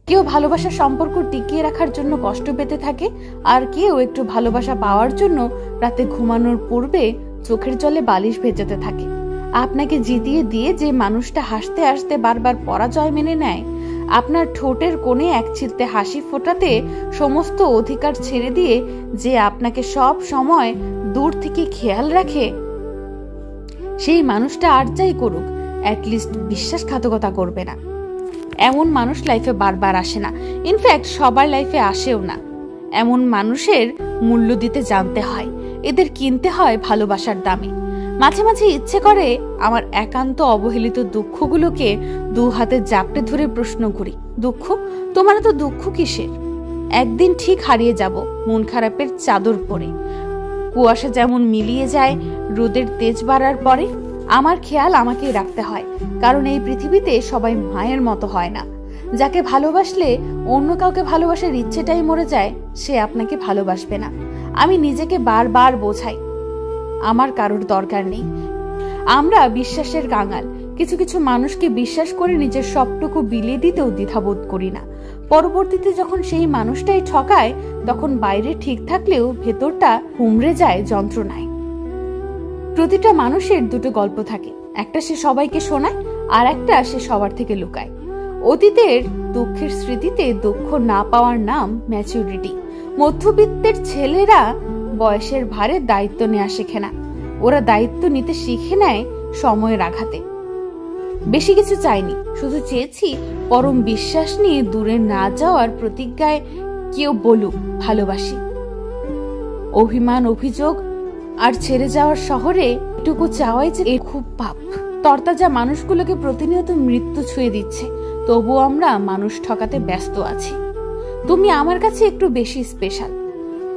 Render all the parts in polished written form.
কেউ ভালোবাসার সম্পর্ক টিকিয়ে রাখার জন্য কষ্ট পেতে থাকে, আর কেউ একটু ভালোবাসা পাওয়ার জন্য রাতে ঘুমানোর পূর্বে চোখের জলে বালিশ ভেজাতে থাকে। আপনাকে জিতিয়ে দিয়ে যে মানুষটা হাসতে হাসতে বারবার পরাজয় মেনে নেয়, আপনার ঠোঁটের কোণে এক চিলতে হাসি ফোটাতে সমস্ত অধিকার ছেড়ে দিয়ে যে আপনাকে সব সময় দূর থেকে খেয়াল রাখে, সেই মানুষটা আর যাই করুক অ্যাটলিস্ট বিশ্বাসঘাতকতা করবে না। এমন মানুষ লাইফে বারবার আসে না, ইনফ্যাক্ট সবার লাইফে আসেও না। এমন মানুষের মূল্য দিতে জানতে হয়, এদের কিনতে হয় ভালোবাসার দামে। মাঝে মাঝে ইচ্ছে করে আমার একান্ত অবহেলিত দুঃখগুলোকে দু হাতে জাপটে ধরে প্রশ্ন করি, দুঃখ, তোমার তো দুঃখ কিসের? একদিন ঠিক হারিয়ে যাব মন খারাপের চাদর পরে। কুয়াশা যেমন মিলিয়ে যায় রোদের তেজ বাড়ার পরে, আমার খেয়াল আমাকেই রাখতে হয়, কারণ এই পৃথিবীতে সবাই মায়ের মতো হয় না। যাকে ভালোবাসলে অন্য কাউকে ভালোবাসার ইচ্ছেটাই মরে যায়, সে আপনাকে ভালোবাসবে না। আমি নিজেকে বারবার বোঝাই আমার কারোর দরকার নেই। আমরা বিশ্বাসের কাঙাল, কিছু কিছু মানুষকে বিশ্বাস করে নিজের সবটুকু বিলিয়ে দিতেও দ্বিধাবোধ করি না। পরবর্তীতে যখন সেই মানুষটাই ঠকায়, তখন বাইরে ঠিক থাকলেও ভেতরটা হুমড়ে যায় যন্ত্রণায়। প্রতিটা মানুষের দুটো গল্প থাকে, একটা সে সবাইকে শোনায়, আর একটা সে সবার থেকে লুকায়। অতীতের দুঃখের স্মৃতিতে দুঃখ না পাওয়ার নাম ম্যাচুরিটি। মধ্যবিত্তের ছেলেরা বয়সের ভারে দায়িত্ব নেওয়া শেখে না, ওরা দায়িত্ব নিতে শিখে নেয় সময়ের আঘাতে। বেশি কিছু চাইনি, শুধু চেয়েছি পরম বিশ্বাস নিয়ে দূরে না যাওয়ার প্রতিজ্ঞায় কেউ বলুক ভালোবাসি। অভিমান, অভিযোগ আর ছেড়ে যাওয়ার শহরে এটুকু চাওয়াই যে খুব পাপ। তরতাজা মানুষগুলোকে প্রতিনিয়ত মৃত্যু ছুঁয়ে দিচ্ছে, তবু আমরা মানুষ ঠকাতে ব্যস্ত আছি। তুমি আমার কাছে একটু বেশি স্পেশাল,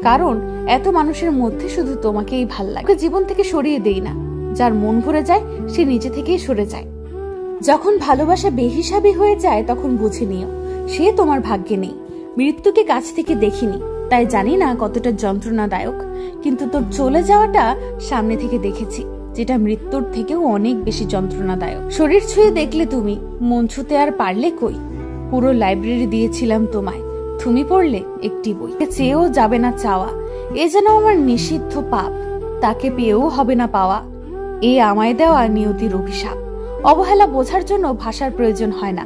কারণ এত মানুষের মধ্যে শুধু তোমাকেই ভাল লাগে। জীবন থেকে সরিয়ে দেই না, যার মন ভরে যায় সে নিজে থেকেই সরে যায়। যখন ভালোবাসা বেহিসাবি হয়ে যায় তখন বুঝে নিও সে তোমার ভাগ্যে নেই। মৃত্যুকে কাছ থেকে দেখিনি, তাই জানি না কতটা যন্ত্রণাদায়ক, কিন্তু তোর চলে যাওয়াটা সামনে থেকে দেখেছি, যেটা মৃত্যুর থেকেও অনেক বেশি যন্ত্রণাদায়ক। শরীর ছুঁয়ে দেখলে তুমি, মন ছুঁতে আর পারলে কই? পুরো লাইব্রেরি দিয়েছিলাম তোমায়, তুমি পড়লে একটি বই। চেয়েও যাবে না চাওয়া, এ যেন আমার নিষিদ্ধ পাপ, তাকে পেয়েও হবে না পাওয়া, এ আমায় দেওয়া নিয়তির অভিশাপ। অবহেলা বোঝার জন্য ভাষার প্রয়োজন হয় না,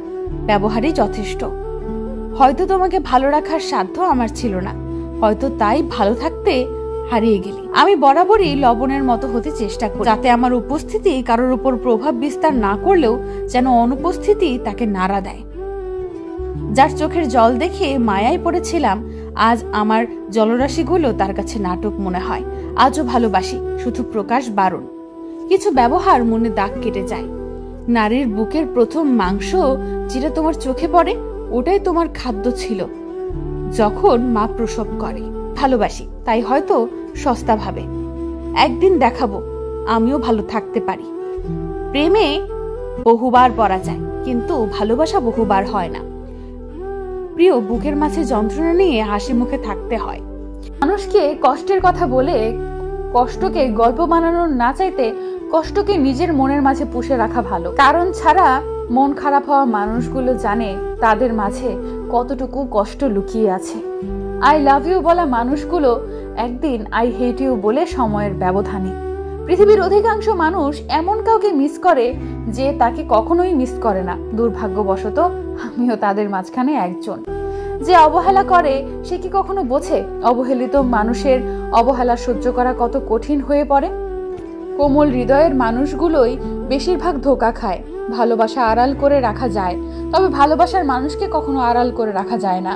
ব্যবহারই যথেষ্ট। হয়তো তোমাকে ভালো রাখার সাধ্য আমার ছিল না, হয়তো তাই ভালো থাকতে হারিয়ে গেলি। আমি বরাবরই লবণের মতো হতে চেষ্টা করি, যাতে আমার উপস্থিতি কারোর উপর প্রভাব বিস্তার না করলেও যেন অনুপস্থিতি তাকে নাড়া দেয়। যার চোখের জল দেখে মায়ায় পড়েছিলাম, আজ আমার জলরাশিগুলো তার কাছে নাটক মনে হয়। আজও ভালোবাসি, শুধু প্রকাশ বারণ। কিছু ব্যবহার মনে দাগ কেটে যায়। নারীর বুকের প্রথম মাংস যেটা তোমার চোখে পড়ে, ওটাই তোমার খাদ্য ছিল যখন মা প্রসব করে। ভালোবাসি, তাই হয়তো সস্তা ভাবে। একদিন দেখাবো আমিও ভালো থাকতে পারি। প্রেমে বহুবার পড়া যায়, কিন্তু ভালোবাসা বহুবার হয় না। প্রিয়, বুকের মাঝে যন্ত্রণা নিয়ে হাসি মুখে থাকতে হয়। মানুষকে কষ্টের কথা বলে কষ্টকে গল্প বানানোর না চাইতে কষ্টকে নিজের মনের মাঝে পুষে রাখা ভালো। কারণ ছাড়া মন খারাপ হওয়া মানুষগুলো জানে তাদের মাঝে কতটুকু কষ্ট লুকিয়ে আছে। আই লাভ ইউ বলা মানুষগুলো একদিন আই হেট ইউ বলে সময়ের ব্যবধানে। পৃথিবীর অধিকাংশ মানুষ এমন কাউকে মিস করে যে তাকে কখনোই মিস করে না। দুর্ভাগ্যবশত আমিও তাদের মাঝখানে একজন। যে অবহেলা করে সে কি কখনো বোঝে অবহেলিত মানুষের অবহেলা সহ্য করা কত কঠিন হয়ে পড়ে? কোমল হৃদয়ের মানুষগুলোই বেশিরভাগ ধোঁকা খায়। ভালোবাসা আড়াল করে রাখা যায়, তবে ভালোবাসার মানুষকে কখনো আড়াল করে রাখা যায় না।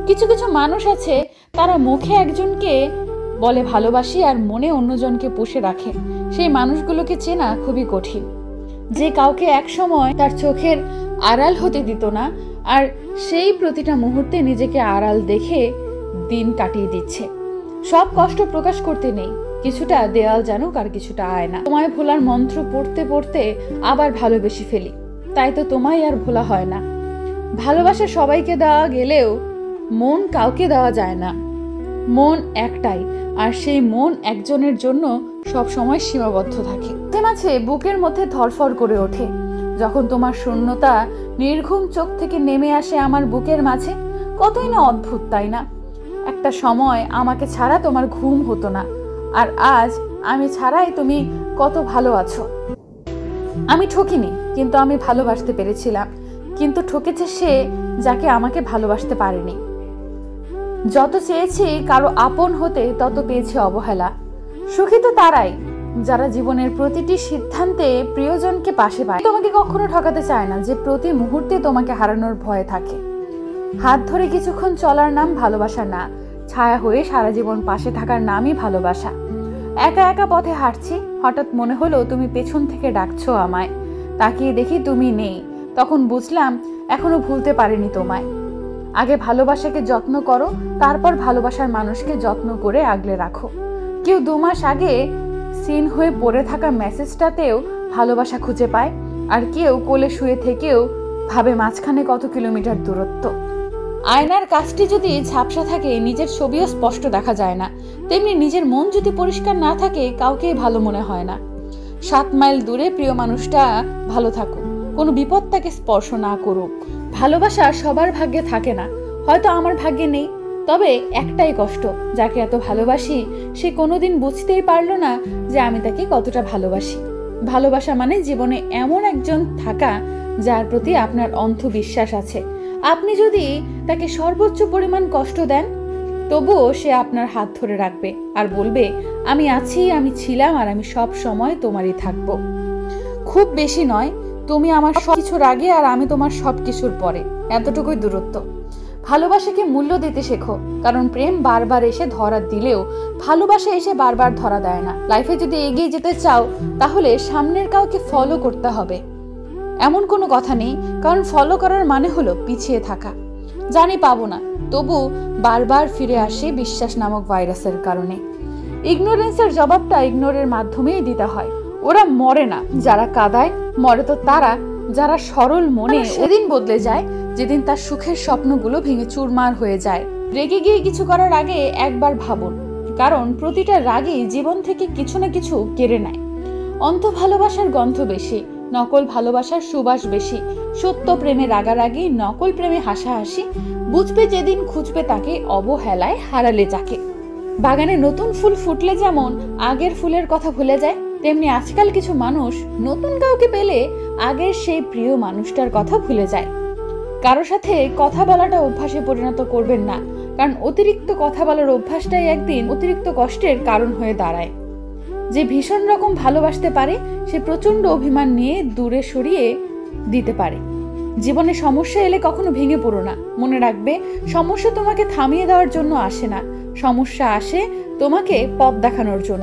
কিছু কিছু মানুষ আছে, তারা মুখে একজনকে বলে ভালোবাসি আর মনে অন্যজনকে পুষে রাখে। সেই মানুষগুলোকে চেনা খুবই কঠিন। যে কাউকে এক সময় তার চোখের আড়াল হতে দিত না, আর সেই প্রতিটা মুহূর্তে নিজেকে আড়াল দেখে দিন কাটিয়ে দিচ্ছে। সব কষ্ট প্রকাশ করতে নেই, কিছুটা দেয়াল জানুক আর কিছুটা আয়না। তোমায় ভোলার মন্ত্র পড়তে পড়তে আবার ভালোবেসে ফেলি, তাই তো তোমায় আর ভোলা হয় না। ভালোবাসা সবাইকে দেওয়া গেলেও মন কাউকে দেওয়া যায় না। মন একটাই, আর সেই মন একজনের জন্য সব সময় সীমাবদ্ধ থাকে। মাঝে মাঝে বুকের মধ্যে ধরফর করে ওঠে, যখন তোমার শূন্যতা নির্ঘুম চোখ থেকে নেমে আসে আমার বুকের মাঝে, কতই না অদ্ভুত, তাই না? একটা সময় আমাকে ছাড়া তোমার ঘুম হতো না, আর আজ আমি ছাড়াই তুমি কত ভালো আছো। আমি ঠকিনি, কিন্তু আমি ভালোবাসতে পেরেছিলাম, কিন্তু ঠকেছে সে যাকে আমাকে ভালোবাসতে পারেনি। যত চেয়েছি কারো আপন হতে, তত পেয়েছি অবহেলা। সুখী তো তারাই যারা জীবনের প্রতিটি সিদ্ধান্তে প্রিয়জনকে পাশে পায়। তোমাকে কখনো ঠকাতে চায় না যে প্রতি মুহূর্তে তোমাকে হারানোর ভয় থাকে। হাত ধরে কিছুক্ষণ চলার নাম ভালোবাসা না, ছায়া হয়ে সারা জীবন পাশে থাকার নামই ভালোবাসা। একা একা পথে হাঁটছি, হঠাৎ মনে হলো তুমি পেছন থেকে ডাকছো আমায়। তাকিয়ে দেখি তুমি নেই, তখন বুঝলাম এখনো ভুলতে পারিনি তোমায়। আগে ভালোবাসাকে যত্ন করো, তারপর ভালোবাসার মানুষকে যত্ন করে আগলে রাখো। কেউ 2 মাস আগে সিন হয়ে পড়ে থাকা মেসেজটাতেও ভালোবাসা খুঁজে পায়, আর কেউ কোলে শুয়ে থেকেও ভাবে মাঝখানে কত কিলোমিটার দূরত্ব। আয়নার কাজটি যদি ঝাপসা থাকে, নিজের ছবিও স্পষ্ট দেখা যায় না। তেমনি নিজের মন যদি পরিষ্কার না থাকে, কাউকেই ভালো মনে হয় না। 7 মাইল দূরে প্রিয় মানুষটা ভালো থাকুক, কোনো বিপদ তাকে স্পর্শ না করুক। ভালোবাসা সবার ভাগ্যে থাকে না, হয়তো আমার ভাগ্যে নেই। তবে একটাই কষ্ট, যাকে এত ভালোবাসি সে কোনোদিন বুঝতেই পারলো না যে আমি তাকে কতটা ভালোবাসি। ভালোবাসা মানে জীবনে এমন একজন থাকা যার প্রতি আপনার অন্ধ বিশ্বাস আছে। আপনি যদি তাকে সর্বোচ্চ পরিমাণ কষ্ট দেন, তবুও সে আপনার হাত ধরে রাখবে আর বলবে, আমি আছি, আমি ছিলাম, আর আমি সব সময় তোমারই থাকবো। খুব বেশি নয়, তুমি আমার সব কিছুর আগে আর আমি তোমার সব কিছুর পরে, এতটুকুই দূরত্ব। ভালোবাসাকে মূল্য দিতে শেখো, কারণ প্রেম বারবার এসে ধরা দিলেও ভালোবাসা এসে বারবার ধরা দেয় না। লাইফে যদি এগিয়ে যেতে চাও, তাহলে সামনের কাউকে ফলো করতে হবে এমন কোনো কথা নেই, কারণ ফলো করার মানে হলো পিছিয়ে থাকা। জানি পাবো না, তবু বারবার ফিরে আসে বিশ্বাস নামক ভাইরাসের কারণে। ইগনোরেন্সের জবাবটা ইগনোরের মাধ্যমেই দিতে হয়। ওরা মরে না যারা কাঁদায়, মরে তো তারা যারা সরল মনে। সেদিন বদলে যায় যেদিন তার সুখের স্বপ্নগুলো ভেঙে চুরমার হয়ে যায়। রেগে গিয়ে কিছু করার আগে একবার ভাবুন, কারণ প্রতিটা রাগই জীবন থেকে কিছু না কিছু কেড়ে নেয়। অন্ধ ভালোবাসার গন্ধ বেশি, নকল ভালোবাসার সুবাস বেশি। সত্য প্রেমে রাগারাগি, নকল প্রেমে হাসাহাসি। বুঝবে যেদিন খুঁজবে তাকে, অবহেলায় হারালে যাকে। বাগানে নতুন ফুল ফুটলে যেমন আগের ফুলের কথা ভুলে যায়, তেমনি আজকাল কিছু মানুষ নতুন কাউকে পেলে আগের সেই প্রিয় মানুষটার কথা ভুলে যায়। কারো সাথে কথা বলাটা অভ্যাসে পরিণত করবেন না, কারণ অতিরিক্ত কথা বলার অভ্যাসটাই একদিন অতিরিক্ত কষ্টের কারণ হয়ে দাঁড়ায়। যে ভীষণ রকম ভালোবাসতে পারে, সে প্রচন্ড অভিমান নিয়ে দূরে সরিয়ে দিতে পারে। জীবনে সমস্যা এলে কখনো ভেঙে পড়ো না। মনে রাখবে, সমস্যা তোমাকে থামিয়ে দেওয়ার জন্য আসে না, সমস্যা আসে তোমাকে পথ দেখানোর জন্য।